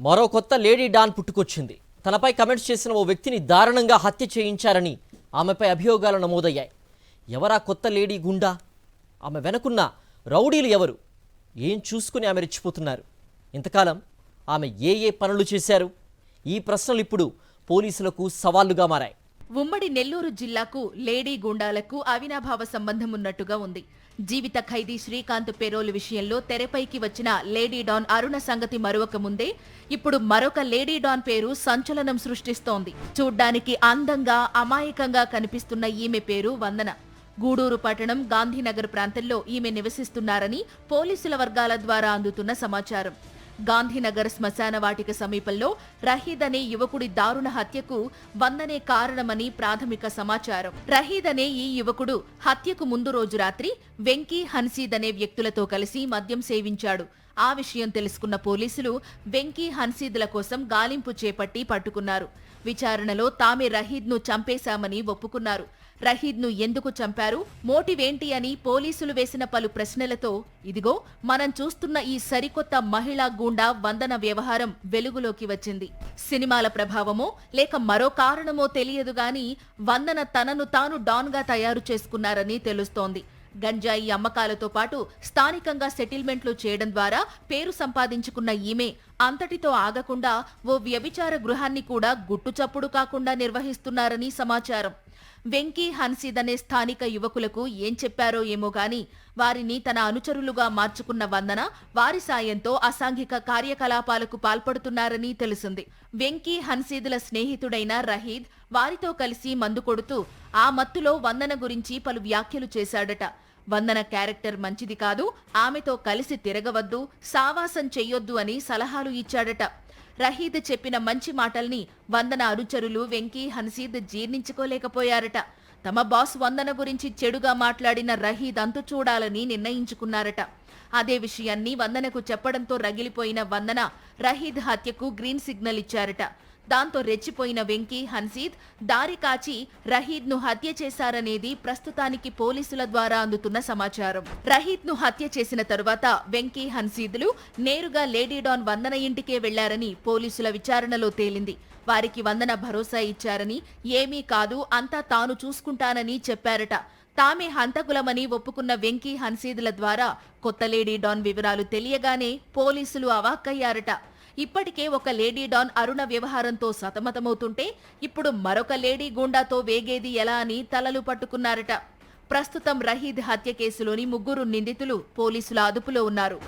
మరో కొత్త lady don పుట్టుకొచ్చింది. తనపై కమెంట్స్ చేసిన ఓ వ్యక్తిని దారుణంగా హత్య చేయించారని ఆమెపై అభియోగాలు నమోదయ్యాయి. ఎవరా కొత్త లేడీ గుండా? ఆమె వెనుకున్న రౌడీలు ఎవరు? ఏం చూసుకుని ఆమె రెచ్చిపోతున్నారు? ఇంతకాలం ఆమె ఏ పనులు చేశారు? ఈ ప్రశ్నలు ఇప్పుడు పోలీసులకు సవాళ్లుగా మారాయి. ఉమ్మడి నెల్లూరు జిల్లాకు లేడీ గూండాలకు అవినాభావ సంబంధం ఉన్నట్టుగా ఉంది. జీవిత ఖైదీ శ్రీకాంత్ పెరోల్ విషయంలో తెరపైకి వచ్చిన లేడీ డాన్ అరుణ సంగతి మరొక ముందే ఇప్పుడు మరొక లేడీ డాన్ పేరు సంచలనం సృష్టిస్తోంది. చూడ్డానికి అందంగా అమాయకంగా కనిపిస్తున్న ఈమె పేరు వందన. గూడూరు పట్టణం గాంధీనగర్ ప్రాంతంలో ఈమె నివసిస్తున్నారని పోలీసుల వర్గాల ద్వారా అందుతున్న సమాచారం. గాంధీనగర్ శ్మశాన వాటిక సమీపంలో రహీద్ అనే యువకుడి దారుణ హత్యకు వందనే కారణమని ప్రాథమిక సమాచారం. రహీద్ అనే ఈ యువకుడు హత్యకు ముందు రోజు రాత్రి వెంకీ హన్సీద్ అనే వ్యక్తులతో కలిసి మద్యం సేవించాడు. ఆ విషయం తెలుసుకున్న పోలీసులు వెంకీ హన్సీద్ల కోసం గాలింపు చేపట్టి పట్టుకున్నారు. విచారణలో తామే రహీద్ను చంపేశామని ఒప్పుకున్నారు. రహీద్ను ఎందుకు చంపారు, మోటివేంటి అని పోలీసులు వేసిన పలు ప్రశ్నలతో ఇదిగో మనం చూస్తున్న ఈ సరికొత్త మహిళా గూండా వందన వ్యవహారం వెలుగులోకి వచ్చింది. సినిమాల ప్రభావమో లేక మరో కారణమో తెలియదు గాని వందన తనను తాను డాన్గా తయారు చేసుకున్నారని తెలుస్తోంది. గంజాయి అమ్మకాలతో పాటు స్థానికంగా సెటిల్మెంట్లు చేయడం ద్వారా పేరు సంపాదించుకున్న ఈమె అంతటితో ఆగకుండా ఓ వ్యభిచార గృహాన్ని కూడా గుట్టుచప్పుడు కాకుండా నిర్వహిస్తున్నారని సమాచారం. వెంకీ హన్సీద్ అనే స్థానిక యువకులకు ఏం చెప్పారో ఏమో గాని వారిని తన అనుచరులుగా మార్చుకున్న వందన వారి సాయంతో అసాంఘిక కార్యకలాపాలకు పాల్పడుతున్నారని తెలిసింది. వెంకీ హన్సీదుల స్నేహితుడైన రహీద్ వారితో కలిసి మందు కొడుతూ ఆ మత్తులో వందన గురించి పలు వ్యాఖ్యలు చేశాడట. వందన క్యారెక్టర్ మంచిది కాదు, ఆమెతో కలిసి తిరగవద్దు, సావాసం చెయ్యొద్దు అని సలహాలు ఇచ్చాడట. రహీద్ చెప్పిన మంచి మాటల్ని వందన అనుచరులు వెంకీ హన్సీద్ జీర్ణించుకోలేకపోయారట. తమ బాస్ వందన గురించి చెడుగా మాట్లాడిన రహీద్ అంతు చూడాలని నిర్ణయించుకున్నారట. అదే విషయాన్ని వందనకు చెప్పడంతో రగిలిపోయిన వందన రహీద్ హత్యకు గ్రీన్ సిగ్నల్ ఇచ్చారట. దాంతో రెచ్చిపోయిన వెంకీ హన్సీద్ దారి కాచి రహీద్ ను హత్య చేశారనేది ప్రస్తుతానికి పోలీసుల ద్వారా అందుతున్న సమాచారం. రహీద్ ను హత్య చేసిన తరువాత వెంకీ హన్సీద్లు నేరుగా లేడీ డాన్ వందన ఇంటికే వెళ్లారని పోలీసుల విచారణలో తేలింది. వారికి వందన భరోసా ఇచ్చారని, ఏమీ కాదు అంతా తాను చూసుకుంటానని చెప్పారట. తామే హంతకులమని ఒప్పుకున్న వెంకీ హన్సీద్ల ద్వారా కొత్త లేడీ డాన్ వివరాలు తెలియగానే పోలీసులు అవాక్కయ్యారట. ఇప్పటికే ఒక లేడీ డాన్ అరుణ వ్యవహారంతో సతమతమవుతుంటే ఇప్పుడు మరొక లేడీ గూండాతో వేగేది ఎలా అని తలలు పట్టుకున్నారట. ప్రస్తుతం రహీద్ హత్య కేసులోని 3 నిందితులు పోలీసుల అదుపులో ఉన్నారు.